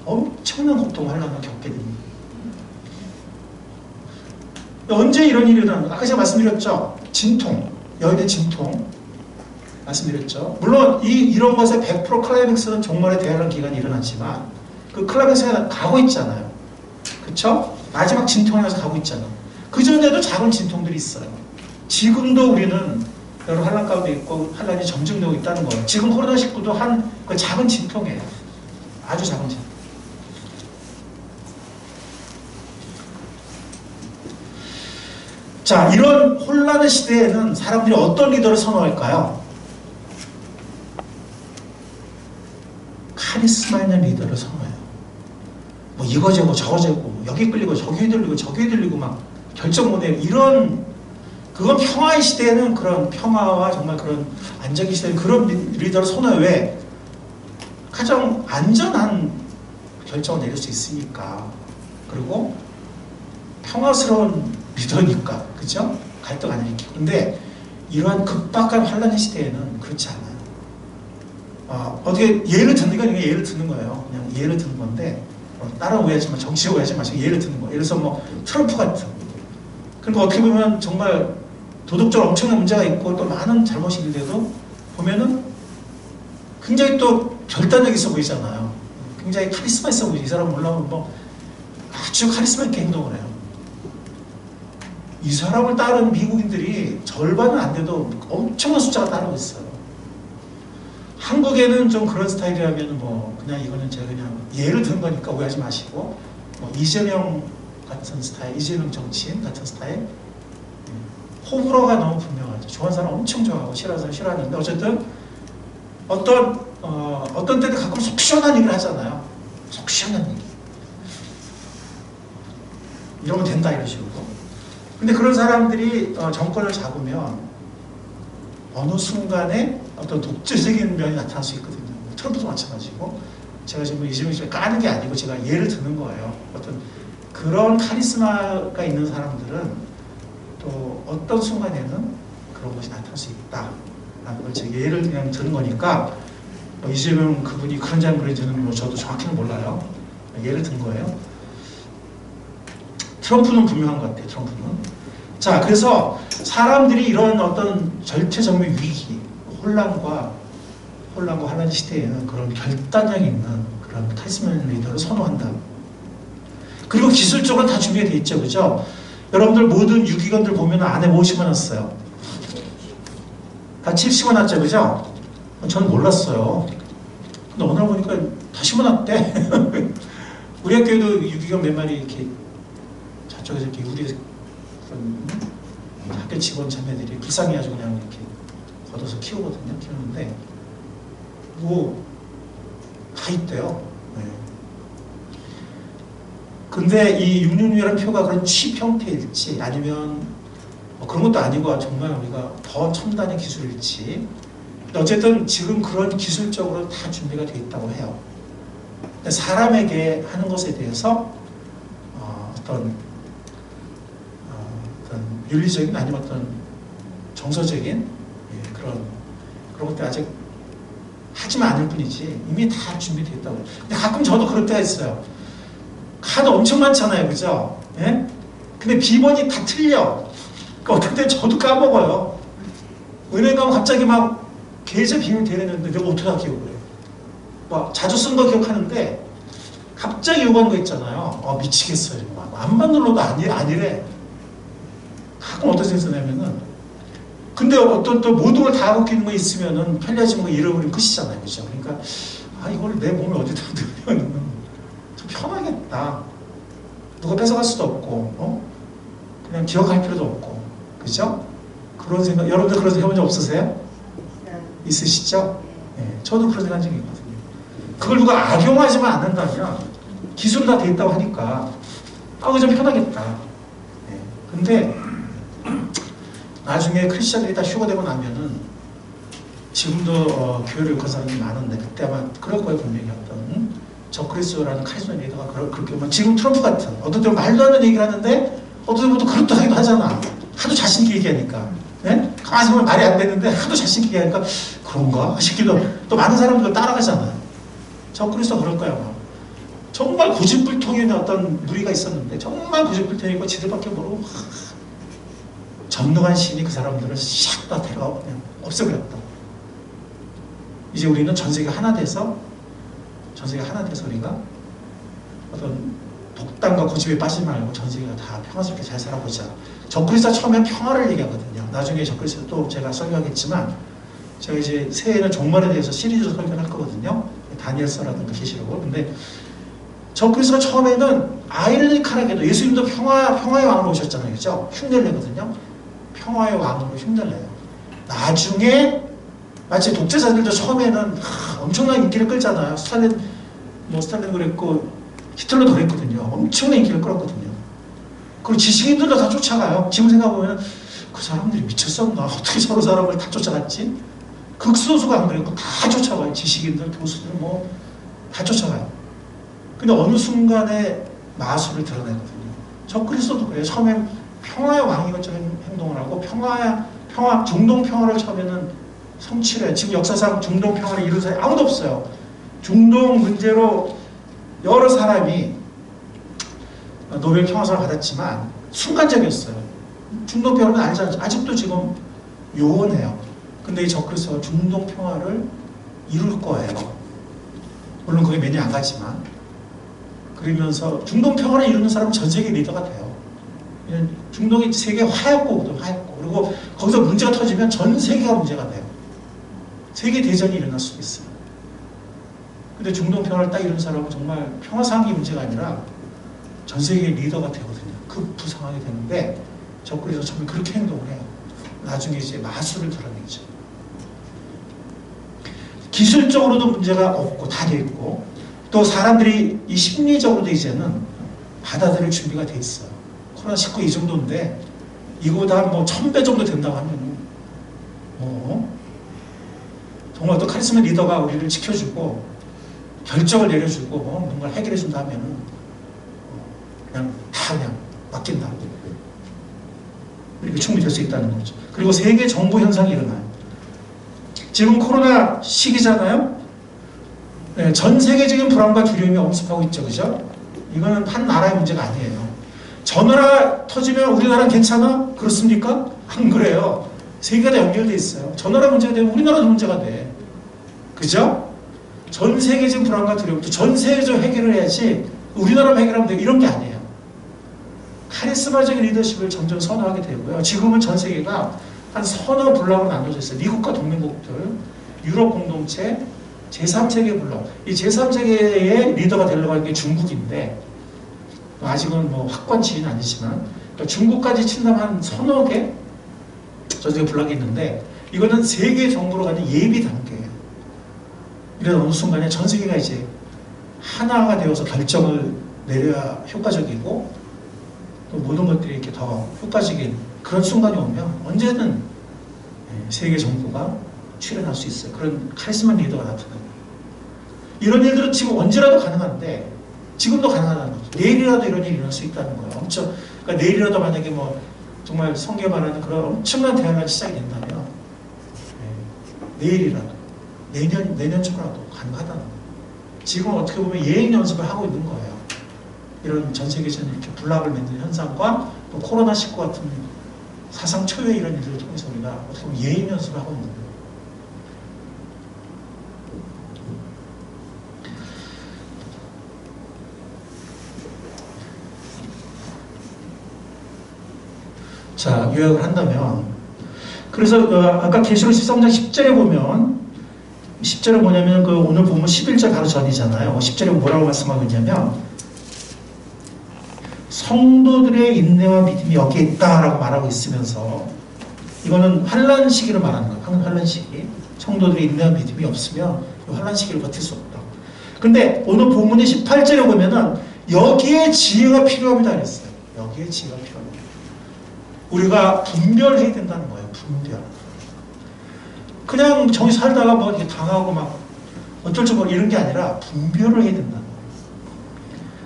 엄청난 고통 환란을 겪게 됩니다. 언제 이런 일이 일어나는가? 아까 제가 말씀드렸죠. 진통, 여인의 진통 말씀드렸죠. 물론 이런 것에 100% 클라이맥스는 종말에 대하는 기간이 일어났지만 그 클라이맥스가 가고 있잖아요. 그쵸? 마지막 진통에 가서 가고 있잖아요. 그 전에도 작은 진통들이 있어요. 지금도 우리는 여러 환란 가운데 있고 환란이 점증되고 있다는 거예요. 지금 코로나19도 한 그 작은 진통이에요. 아주 작은 진통. 자, 이런 혼란의 시대에는 사람들이 어떤 리더를 선호할까요? 카리스마 있는 리더를 선호해요. 뭐 이거저거 저거저거 여기 끌리고 저기 들리고 저기 들리고 막 결정 못해. 이런, 그건 평화의 시대에는 그런 평화와 정말 그런 안정의 시대에 그런 리더를 선호해요. 왜? 가장 안전한 결정을 내릴 수 있으니까. 그리고 평화스러운 리더니까. 그죠? 갈등 안 일으키고. 근데 이러한 급박한 환란의 시대에는 그렇지 않아요. 어떻게 예를 듣는 게 아니라 예를 듣는 거예요. 그냥 예를 듣는 건데, 따라 오해하지 마, 정치 오해하지 마시고 예를 듣는 거예요. 예를 들어서 뭐 트럼프 같은. 그러니까 어떻게 보면 정말 도덕적으로 엄청난 문제가 있고 또 많은 잘못이 있는데도 보면은 굉장히 또 결단력 있어 보이잖아요. 굉장히 카리스마 있어 보이지. 이 사람 올라오면 뭐 아주 카리스마 있게 행동을 해요. 이 사람을 따르는 미국인들이 절반은 안 돼도 엄청난 숫자가 따르고 있어요. 한국에는 좀 그런 스타일이라면 뭐 그냥 이거는 제가 그냥 예를 든 거니까 오해하지 마시고, 뭐 이재명 같은 스타일, 이재명 정치인 같은 스타일, 호불호가 너무 분명하죠. 좋아하는 사람 엄청 좋아하고 싫어하는 사람 싫어하는데, 어쨌든 어떤 때는 가끔 속 시원한 얘기를 하잖아요. 속 시원한 얘기. 이러면 된다 이런 식으로. 근데 그런 사람들이 정권을 잡으면 어느 순간에 어떤 독재적인 면이 나타날 수 있거든요. 트럼프도 마찬가지고. 제가 지금 이재명이 까는 게 아니고 제가 예를 드는 거예요. 어떤 그런 카리스마가 있는 사람들은 또 어떤 순간에는 그런 것이 나타날 수 있다라는 걸 제가 예를 그냥 드는 거니까, 이재명 그분이 그런지 안 그런지는 뭐 저도 정확히는 몰라요. 예를 든 거예요. 트럼프는 분명한 것 같아요. 트럼프는. 자, 그래서 사람들이 이런 어떤 절체절명 위기, 혼란과 환란 시대에는 그런 결단력 있는 그런 카리스마 있는 리더를 선호한다. 그리고 기술적으로 다 준비가 돼 있죠, 그죠? 여러분들 모든 유기견들 보면 안에 뭐 심어놨어요? 다 칩 심어놨죠, 그죠? 저는 몰랐어요. 근데 오늘 보니까 다 심어놨대. 우리 학교에도 유기견 몇 마리 이렇게 저쪽에서 이렇게 우리 학교 직원 자매들이 불쌍해가지고 그냥 이렇게 걷어서 키우거든요. 키우는데 뭐 다 있대요. 네. 근데 이 666이라는 표가 그런 칩 형태일지 아니면 뭐 그런 것도 아니고 정말 우리가 더 첨단의 기술일지. 어쨌든 지금 그런 기술적으로 다 준비가 되어 있다고 해요. 사람에게 하는 것에 대해서 어떤 윤리적인 아니면 어떤 정서적인 그런 것들 아직 하지만 않을 뿐이지 이미 다 준비되어 있다고 해요. 근데 가끔 저도 그럴 때가 있어요. 카드 엄청 많잖아요, 그죠? 예? 근데 비번이 다 틀려. 그러니까 어떨 때 저도 까먹어요. 은행 가면 갑자기 막 계좌 비밀 되려는데 내가 어떻게 다 기억을 해요? 막 자주 쓴 거 기억하는데 갑자기 요구한 거 있잖아요. 미치겠어요, 정말. 안만 눌러도 아니래. 가끔 어떤 생각이냐면은 근데 어떤 또 모든 걸 다 갖고 있는 거 있으면은 편리하지만 잃어버리면 끝이잖아요, 그죠? 그러니까 이걸 내 몸에 어디다 넣으면 좀 편하겠다. 누가 뺏어갈 수도 없고, 그냥 기억할 필요도 없고, 그죠? 그런 생각, 여러분들 그런 생각 해본 적 없으세요? 있으시죠? 네, 저도 그런 생각 한 적이 있거든요. 그걸 누가 악용하지만 않는다면 기술은 다 돼 있다고 하니까 그좀 편하겠다. 네. 근데 나중에 크리스천들이 다 휴거되고 나면은 지금도 교회를 그 사람이 많은데 그때 아마 그럴 거예요. 분명히 어떤 적그리스도라는 카리스마 리더가 그렇게 지금 트럼프 같은 어떤 때는 말도 안 되는 얘기를 하는데 어떤 때는 또 그렇다 하기도 하잖아. 하도 자신 있게 얘기하니까. 네? 가만히 보면 말이 안 되는데 하도 자신 있게 얘기하니까 그런가 싶기도. 또 많은 사람들 따라가잖아요. 적그리스도 그럴 거야 아마. 정말 고집불통인 어떤 무리가 있었는데 정말 고집불통이고 지들밖에 모르고 전능한 신이 그 사람들을 샥 다 데려가 그냥 없애버렸다. 이제 우리는 전 세계 하나 돼서 우리가 어떤 독단과 고집에 빠지지 말고 전 세계가 다 평화스럽게 잘 살아보자. 적그리스도 처음엔 평화를 얘기하거든요. 나중에 적그리스도 또 제가 설교하겠지만 제가 이제 새해에는 종말에 대해서 시리즈로 설교를 할 거거든요. 다니엘서라든가 계시록을. 근데 적그리스도가 처음에는 아이러니컬하게도 예수님도 평화의 왕으로 오셨잖아요. 그죠? 흉내를 내거든요. 평화의 왕으로 흉내를 내요. 나중에 마치 독재자들도 처음에는 엄청난 인기를 끌잖아요. 스탈린도 그랬고 히틀러도 그랬거든요. 엄청난 인기를 끌었거든요. 그리고 지식인들도 다 쫓아가요. 지금 생각해보면 그 사람들이 미쳤었나? 어떻게 저런 사람을 다 쫓아갔지? 극소수가 안 그랬고 다 쫓아가요. 지식인들, 교수들 다 쫓아가요. 근데 어느 순간에 마술을 드러내거든요. 적그리스도도 그래요. 처음엔 평화의 왕이것처럼 행동을 하고 중동 평화를 처음에는 성취를 해요. 지금 역사상 중동 평화를 이룬 사람이 아무도 없어요. 중동 문제로 여러 사람이 노벨 평화상을 받았지만 순간적이었어요. 중동 평화는 알잖아요. 아직도 지금 요원해요. 근데 이 적그리스도가 중동 평화를 이룰 거예요. 물론 그게 몇 년 안 가지만. 그러면서 중동 평화를 이루는 사람은 전 세계 리더가 돼요. 중동이 세계 화약고거든, 화약고. 그리고 거기서 문제가 터지면 전 세계가 문제가 돼요. 세계 대전이 일어날 수도 있어요. 근데 중동 평화를 딱 이룬 사람은 정말 평화상이 문제가 아니라 전 세계 리더가 되거든요. 급부상하게 되는데 적그리스도 처음에 그렇게 행동을 해요. 나중에 이제 마술을 드러내죠. 기술적으로도 문제가 없고 다 돼 있고 또 사람들이 이 심리적으로도 이제는 받아들일 준비가 돼 있어요. 코로나19 이 정도인데 이거보다 뭐 1000배 정도 된다고 하면 정말 또 카리스마 리더가 우리를 지켜주고 결정을 내려주고 뭔가를 해결해 준다 하면은 그냥 맡긴다. 이렇게 충분히 될 수 있다는 거죠. 그리고 세계 정보 현상이 일어나요. 지금 코로나 시기잖아요. 네, 전 세계적인 불안과 두려움이 엄습하고 있죠, 그죠? 이거는 한 나라의 문제가 아니에요. 저 나라 터지면 우리나라는 괜찮아? 그렇습니까? 안 그래요. 세계가 다 연결돼 있어요. 저 나라 문제가 되면 우리나라도 문제가 돼. 그죠? 전 세계적인 불안과 두려움도 전 세계적으로 해결을 해야지 우리나라만 해결하면 되고 이런 게 아니에요. 카리스마적인 리더십을 점점 선호하게 되고요. 지금은 전 세계가 한 서너 블록으로 나눠져 있어요. 미국과 동맹국들, 유럽 공동체, 제3세계 블록. 이 제3세계의 리더가 되려고 하는 게 중국인데 아직은 뭐 확고한 아니지만 그러니까 중국까지 친다면 한 서너 개 전 세계 블록이 있는데 이거는 세계 정부로 가는 예비 단계예요. 이래서 어느 순간에 전 세계가 이제 하나가 되어서 결정을 내려야 효과적이고 또 모든 것들이 이렇게 더 효과적인 그런 순간이 오면 언제든 세계 정부가 출현할 수 있어요. 그런 카리스마 리더가 나타나요. 이런 일들은 지금 언제라도 가능한데 지금도 가능하다는 거죠. 내일이라도 이런 일이 일어날 수 있다는 거예요. 그러니까 내일이라도 만약에 뭐 정말 성경에 말하는 그런 엄청난 대화가 시작이 된다면 내일이라도 내년 초라도 가능하다는 거예요. 지금 어떻게 보면 예행 연습을 하고 있는 거예요. 이런 전 세계적인 이렇게 불락을 맺는 현상과 또 코로나19 같은 사상 초유의 이런 일들을 통해서 우리가 어떻게 보면 예행 연습을 하고 있는 거예요. 자, 요약을 한다면, 그래서 아까 계시록 13장 10절에 보면 10절에 뭐냐면 오늘 보면 11절 바로 전이잖아요. 10절에 뭐라고 말씀하고 있냐면 성도들의 인내와 믿음이 여기에 있다라고 말하고 있으면서 이거는 환난 시기를 말하는 거예요. 환난 시기. 성도들의 인내와 믿음이 없으면 환난 시기를 버틸 수 없다. 근데 오늘 본문의 18절에 보면은 여기에 지혜가 필요합니다 그랬어요. 여기에 지혜가 필요합니다. 우리가 분별해야 된다는 거예요. 분별. 그냥 정이 살다가 뭐 이렇게 당하고 막 어쩔 줄 모르고 이런 게 아니라 분별을 해야 된다는 거예요.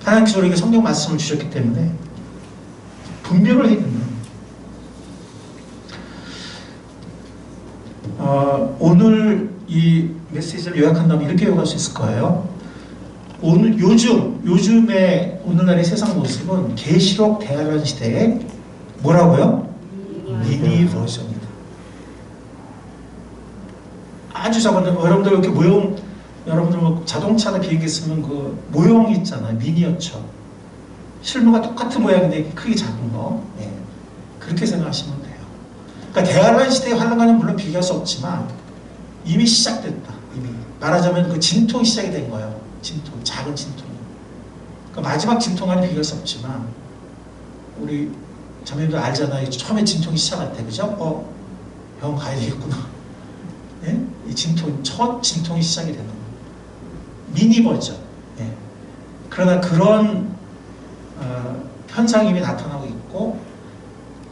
하나님께서 우리에게 성경 말씀을 주셨기 때문에 분별을 해야 된다는 거예요. 오늘 이 메시지를 요약한다면 이렇게 요약할 수 있을 거예요. 요즘의 오늘날의 세상 모습은 계시록 대환란 시대에 뭐라고요? 미니 버전이다. 아주 작은, 여러분들 이렇게 여러분들 뭐 자동차나 비행기 쓰면 그 모형이 있잖아요. 미니어처. 실무가 똑같은 모양인데 크기 작은 거. 네. 그렇게 생각하시면 돼요. 그러니까 대환란 시대의 환란과는 물론 비교할 수 없지만 이미 시작됐다. 이미. 말하자면 그 진통이 시작이 된 거예요. 진통, 작은 진통. 그러니까 마지막 진통과는 비교할 수 없지만 우리 자매님들 알잖아요. 처음에 진통이 시작할 때, 그죠? 병원 가야 되겠구나. 네? 이 첫 진통이 시작이 되는 거예요. 미니 버전. 네. 그러나 그런 현상이 이미 나타나고 있고,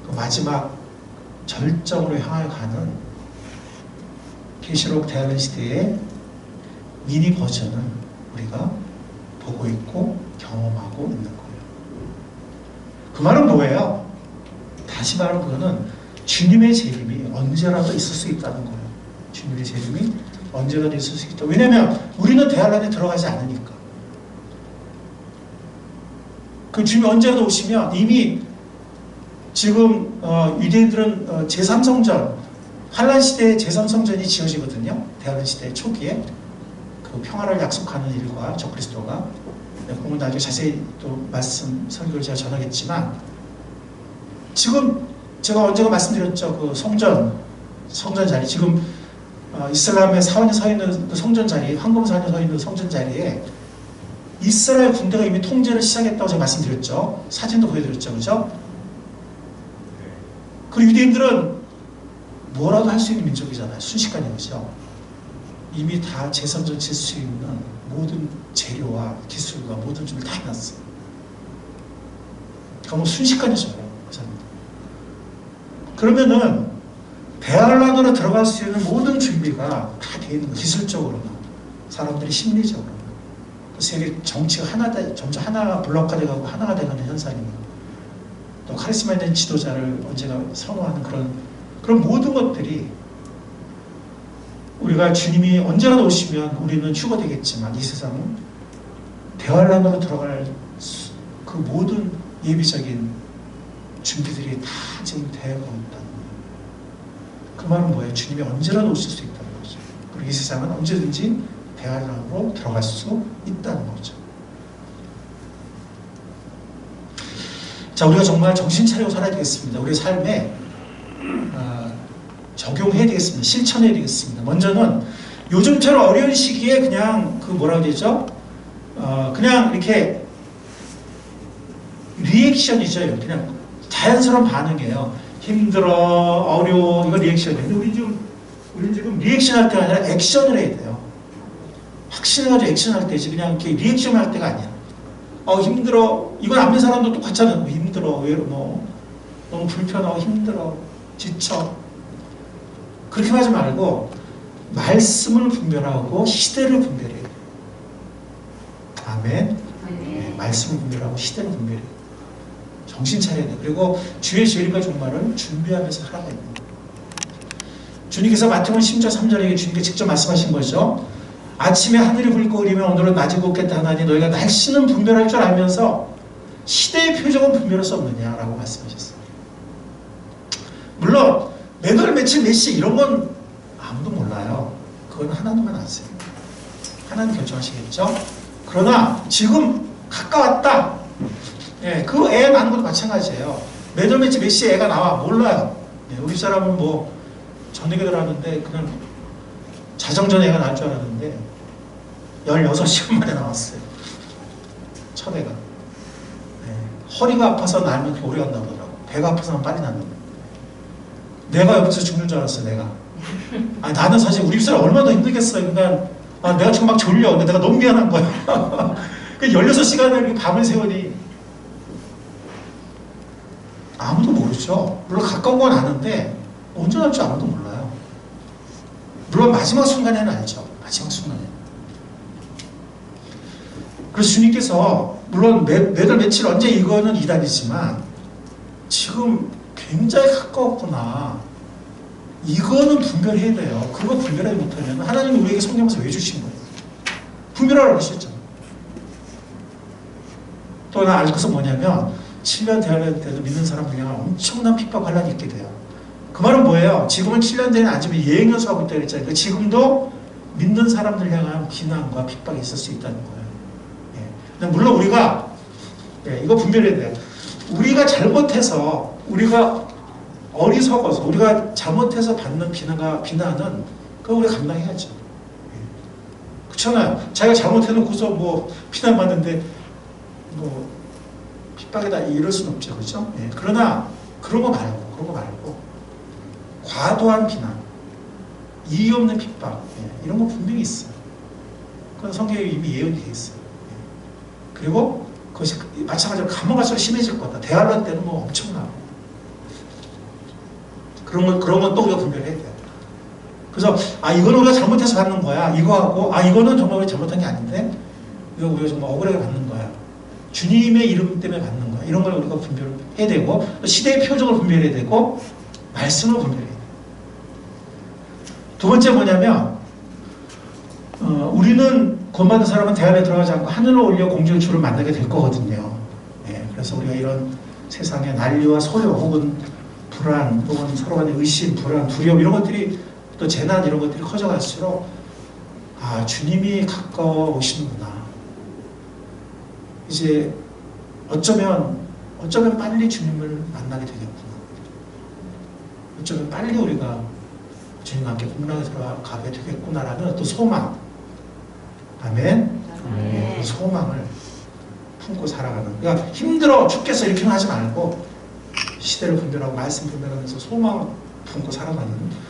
그 마지막 절정으로 향해 가는 계시록 대환란 시대의 미니 버전을 우리가 보고 있고 경험하고 있는 거예요. 그 말은 뭐예요? 다시 말하면 그거는 주님의 재림이 언제라도 있을 수 있다는 거예요. 주님의 재림이 언제라도 있을 수 있다. 왜냐하면 우리는 대환란에 들어가지 않으니까. 그 주님이 언제라도 오시면 이미 지금 유대인들은 제3성전, 환란 시대에 제3성전이 지어지거든요. 대환란 시대 초기에 그 평화를 약속하는 일과 적그리스도가. 그건 나중에 자세히 또 설교를 제가 전하겠지만, 지금 제가 언제가 말씀드렸죠. 그 성전 자리, 지금 이슬람의 사원이 서 있는 그 성전 자리, 황금 사원이 서 있는 성전 자리에 이스라엘 군대가 이미 통제를 시작했다고 제가 말씀드렸죠. 사진도 보여드렸죠. 그죠? 그리고 유대인들은 뭐라도 할 수 있는 민족이잖아요. 순식간에. 그죠? 이미 다 제3전 칠 수 있는 모든 재료와 기술과 모든 준비를 다 해놨어요. 그러니까 뭐 순식간이죠. 그러면은 대환란으로 들어갈 수 있는 모든 준비가 다 되어 있는 거예요. 기술적으로는, 사람들이 심리적으로는. 세계 정치가 점점 하나 블록화되고 하나가 되는 현상입니다. 또 카리스마 있는 지도자를 언제나 선호하는 그런 모든 것들이 우리가 주님이 언제라도 오시면 우리는 휴거되겠지만 이 세상은 대환란으로 들어갈 그 모든 예비적인 준비들이 다 지금 되어가고 있다는 거예요. 그 말은 뭐예요? 주님이 언제라도 오실 수 있다는 거죠. 그리고 이 세상은 언제든지 대환란으로 들어갈 수 있다는 거죠. 자, 우리가 정말 정신 차리고 살아야 되겠습니다. 우리의 삶에 적용해야 되겠습니다. 실천해야 되겠습니다. 먼저는 요즘처럼 어려운 시기에 그냥 뭐라고 되죠? 그냥 이렇게 리액션이죠. 그냥 자연스러운 반응이에요. 힘들어, 어려워, 이거 리액션이에요. 근데 우린 지금 리액션 할 때가 아니라 액션을 해야 돼요. 확실해가지고 액션 할 때지, 그냥 이렇게 리액션 할 때가 아니야. 힘들어. 이건 안 믿는 사람도 똑같잖아요. 힘들어. 왜, 너무 불편하고 힘들어, 지쳐. 그렇게 하지 말고 말씀을 분별하고 시대를 분별해야 돼요. 아멘. 네, 말씀을 분별하고 시대를 분별해야 돼요. 정신 차려야 돼요. 그리고 주의 재림과 종말을 준비하면서 살아가야 됩니다. 주님께서 마태복음 10장 3절에 주님께 직접 말씀하신 거죠. 아침에 하늘이 붉고 흐리면 오늘은 낮이 곱겠다 하나니 너희가 날씨는 분별할 줄 알면서 시대의 표적은 분별할 수 없느냐라고 말씀하셨어요. 물론 몇 월 며칠 몇 시 이런 건 아무도 몰라요. 그건 하나님만 아세요. 하나님 결정하시겠죠. 그러나 지금 가까웠다. 예, 그 애 낳는 것도 마찬가지예요. 몇 월 며칠 몇 시에 애가 나와 몰라요. 예, 우리 사람은 뭐 저녁에 들어왔는데 그냥 자정전 애가 나올 줄 알았는데 16시간 만에 나왔어요. 첫 애가. 예, 허리가 아파서 낳으면 이렇게 오래 간다고 그러더라고. 배가 아파서 빨리 낳는 거예요. 내가 옆에서 죽는 줄 알았어요. 내가. 아니, 나는 사실 우리 집사람 얼마나 더 힘들겠어요. 그러니까 내가 지금 막 졸려. 근데 내가 너무 미안한 거야. 16시간을 이렇게 밤을 새우니 아무도 모르죠. 물론 가까운 건 아는데 언제 날지 아무도 몰라요. 물론 마지막 순간에는 알죠. 마지막 순간에. 그래서 주님께서 물론 몇월 며칠 언제 이거는 이단이지만 지금 굉장히 가까웠구나. 이거는 분별해야 돼요. 그거 분별하지 못하면 하나님이 우리에게 성경에서 왜 주신 거예요? 분별하라고 하셨잖아요. 또 하나 알 것은 뭐냐면 7년 대학을 때도 믿는 사람들이 엄청난 핍박 환란이 있게 돼요. 그 말은 뭐예요? 지금은 7년 대는 아직은 예행연수하고 있다고 했잖아요. 그러니까 지금도 믿는 사람들 향한 비난과 핍박이 있을 수 있다는 거예요. 예. 물론 우리가 이거 분별해야 돼요. 우리가 잘못해서 우리가 어리석어서 우리가 잘못해서 받는 비난은 그거 우리가 감당해야죠. 예. 그렇잖아요. 자기가 잘못해놓고서 뭐 비난받는데 뭐 핍박이다 이럴 수는 없죠. 그렇죠? 예. 그러나 그런 거 말고 과도한 비난, 이유 없는 핍박 이런 거 분명히 있어요. 그건 성경에 이미 예언이 되어 있어요. 예. 그리고 그것이 마찬가지로 가면 갈수록 심해질 거다. 대환란 때는 뭐 엄청나고 그런 건 또 우리가 분별해야 돼요. 그래서 이거는 우리가 잘못해서 받는 거야. 이거하고 이거는 정말 우리가 잘못한 게 아닌데 이거 우리가 정말 억울하게 받는 거야. 주님의 이름 때문에 받는 거야. 이런 걸 우리가 분별해야 되고 시대의 표적을 분별해야 되고 말씀을 분별해야 돼요. 두 번째 뭐냐면 우리는 구원받은 사람은 대안에 들어가지 않고 하늘로 올려 공주의 주를 만나게 될 거거든요. 예, 그래서 우리가 이런 세상의 난리와 소요 혹은 불안 혹은 서로 간의 의심, 불안, 두려움 이런 것들이 또 재난 이런 것들이 커져갈수록 주님이 가까워 오시는구나. 이제 어쩌면 빨리 주님을 만나게 되겠구나. 어쩌면 빨리 우리가 주님과 함께 공락에 들어가게 되겠구나라는 또 소망. 아멘. 그 소망을 품고 살아가는. 그러니까 힘들어 죽겠어 이렇게는 하지 말고 시대를 분별하고 말씀 분별하면서 소망을 품고 살아가는.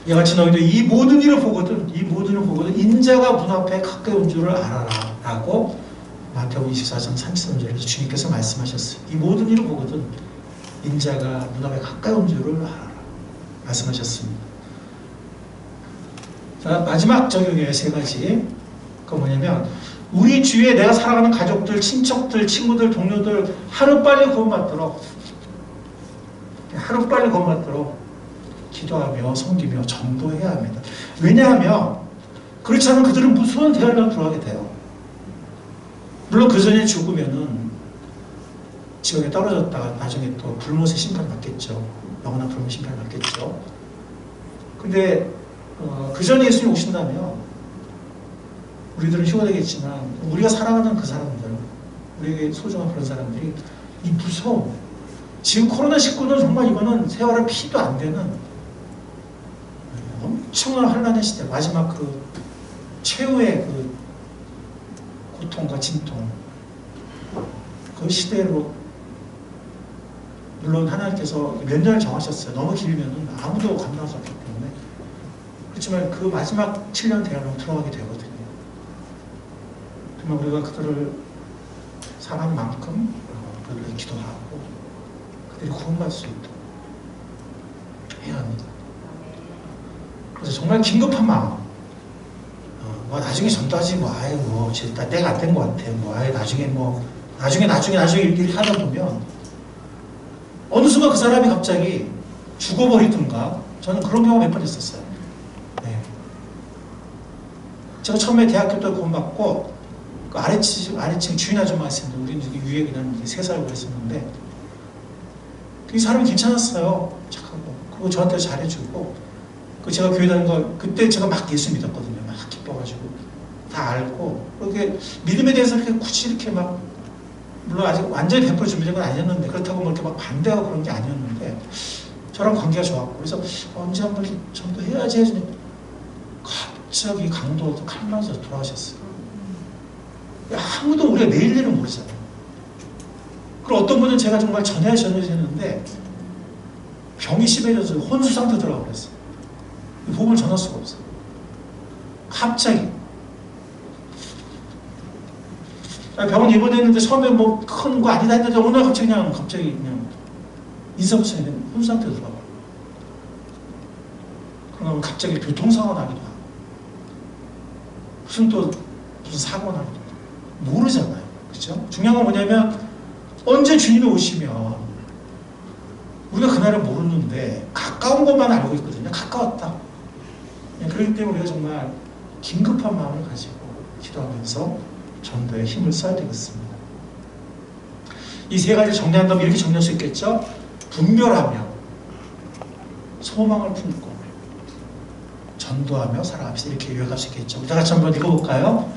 이와 같이 너희도 이 모든 일을 보거든 인자가 문 앞에 가까이 온 줄을 알아라라고 마태복음 24장 33절에서 주님께서 말씀하셨어요. 이 모든 일을 보거든 인자가 문 앞에 가까이 온 줄을 알아라 말씀하셨습니다. 자, 마지막 적용이에요. 세 가지. 그건 뭐냐면 우리 주위에 내가 살아가는 가족들, 친척들, 친구들, 동료들 하루빨리 구원받도록 기도하며 섬기며 전도해야 합니다. 왜냐하면 그렇지 않으면 그들은 무서운 대화를 들어가게 돼요. 물론 그 전에 죽으면은 지옥에 떨어졌다가 나중에 또 불못의 심판 받겠죠. 영원한 불못 심판 받겠죠. 근데 그 전에 예수님 오신다면 우리들은 휴가되겠지만 우리가 사랑하는 그 사람들, 우리에게 소중한 그런 사람들이 이 무서움, 지금 코로나19는 정말 이거는 세월의 피도 안 되는 엄청난 환란의 시대, 마지막 그 최후의 그 고통과 진통, 그 시대로 물론 하나님께서 몇 년을 정하셨어요. 너무 길면은 아무도 감당할 수 없기 때문에. 그렇지만 그 마지막 7년 대안으로 들어가게 되거든요. 정말 우리가 그들을 사랑한 만큼 그들을 위해 기도하고 그들이 구원받을 수 있도록 해야 합니다. 그래서 정말 긴급한 마음. 뭐 나중에 전도하지 뭐 아예 뭐 때가 안 된 것 같아. 뭐 아예 나중에 이렇게 하다 보면 어느 순간 그 사람이 갑자기 죽어버리든가 저는 그런 경우가 몇 번 있었어요. 네. 제가 처음에 대학교 때 구원받고 그 아래층 주인 아줌마가 있었는데 우리는 위에 그냥 세 살고 그랬었는데 그 사람이 괜찮았어요. 착하고 그리고 저한테 잘해주고 그 제가 교회 다니는 거 그때 제가 막 예수 믿었거든요. 막 기뻐가지고 다 알고 그렇게 믿음에 대해서 이렇게 굳이 이렇게 막 물론 아직 완전히 100% 준비된 건 아니었는데 그렇다고 뭐 이렇게 막 반대하고 그런 게 아니었는데 저랑 관계가 좋았고 그래서 언제 한번 전도해야지 해주니 갑자기 강도로 칼 맞아서 돌아가셨어요. 아무도 우리가 내일 일은 모르잖아요. 그리고 어떤 분은 제가 정말 전해졌는데 병이 심해져서 혼수 상태 들어가 버렸어요. 복음을 전할 수가 없어요. 갑자기 병원 입원했는데 처음에 뭐 큰 거 아니다 했는데 어느 날 갑자기 그냥 인사부처에 혼수 상태로 들어가 버려요. 그러면 갑자기 교통사고 나기도 하고 무슨 사고 나기도 하고 모르잖아요. 그렇죠? 중요한 건 뭐냐면 언제 주님이 오시면 우리가 그날을 모르는데 가까운 것만 알고 있거든요. 가까웠다. 그렇기 때문에 우리가 정말 긴급한 마음을 가지고 기도하면서 전도에 힘을 써야 되겠습니다. 이 세 가지 정리한다면 이렇게 정리할 수 있겠죠? 분별하며 소망을 품고 전도하며 살아갑시다. 이렇게 요약할 수 있겠죠. 다 같이 한번 읽어볼까요?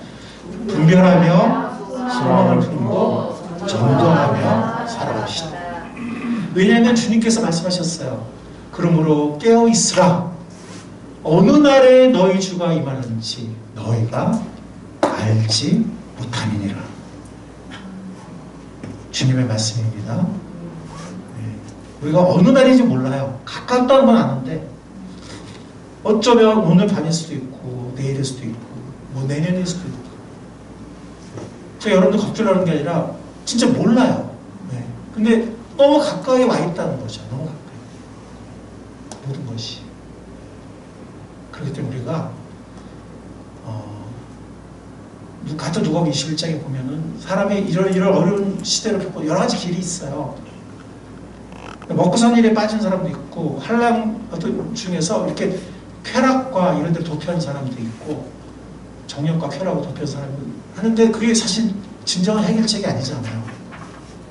분별하며 소망을 품고 전도하며 살아갑시다. 왜냐하면 주님께서 말씀하셨어요. 그러므로 깨어있으라. 어느 날에 너희 주가 임하는지 너희가 알지 못함이니라. 주님의 말씀입니다. 네. 우리가 어느 날인지 몰라요. 가깝다는 건 아는데 어쩌면 오늘 밤일 수도 있고 내일일 수도 있고 뭐 내년일 수도 있고 제가 여러분들 걱정하는 게 아니라 진짜 몰라요. 네. 근데 너무 가까이 와 있다는 거죠. 너무 가까이. 모든 것이. 그렇기 때문에 우리가 같은 누가복음 21장에 보면은 사람이 이런 어려운 시대를 겪고 여러 가지 길이 있어요. 먹고 사는 일에 빠진 사람도 있고 한랑 중에서 이렇게 쾌락과 이런 데 도피하는 사람도 있고 정욕과 쾌락과 도피하는 사람도 하는데 그게 사실 진정한 해결책이 아니잖아요.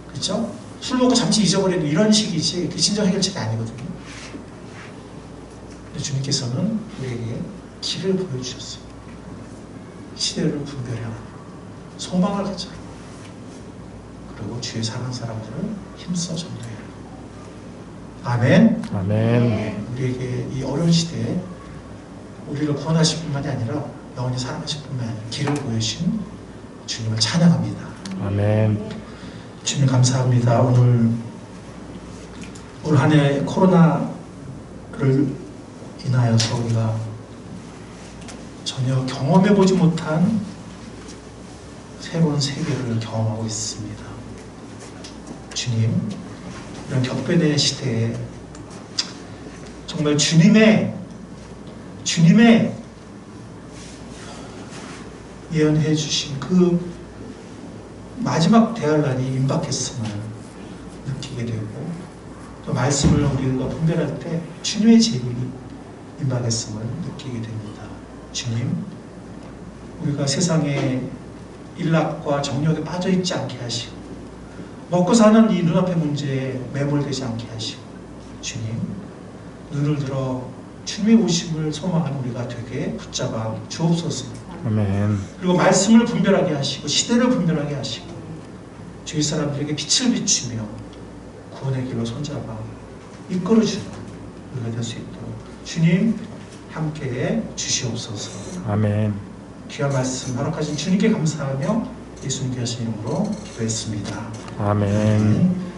그렇죠? 술 먹고 잠시 잊어버리는 이런 식이지 그게 진정 해결책이 아니거든요. 근데 주님께서는 우리에게 길을 보여주셨어요. 시대를 분별해라. 소망을 가져라. 그리고 주의 사랑하는 사람들을 힘써 전도해라. 아멘. 아멘. 네, 우리에게 이 어려운 시대에 우리를 구원하실 뿐만이 아니라 영원히 사랑하실 뿐만 아니라 길을 보여주신 주님을 찬양합니다. 아멘. 주님 감사합니다. 올 한 해 코로나를 인하여서 우리가 전혀 경험해보지 못한 새로운 세계를 경험하고 있습니다. 주님, 이런 격변의 시대에 정말 주님의 예언해 주신 그 마지막 대환란이 임박했음을 느끼게 되고 또 말씀을 우리가 분별할 때 주님의 재림이 임박했음을 느끼게 됩니다. 주님, 우리가 세상의 일락과 정욕에 빠져있지 않게 하시고 먹고 사는 이 눈앞의 문제에 매몰되지 않게 하시고 주님, 눈을 들어 주님의 오심을 소망하는 우리가 되게 붙잡아 주옵소서. 아멘. 그리고 말씀을 분별하게 하시고 시대를 분별하게 하시고 주위 사람들에게 빛을 비추며 구원의 길로 손잡아 이끌어주는 우리가 될 수 있도록 주님 함께해 주시옵소서. 아멘. 귀한 말씀 허락하신 주님께 감사하며 예수님께 하신 이름으로 기도했습니다. 아멘.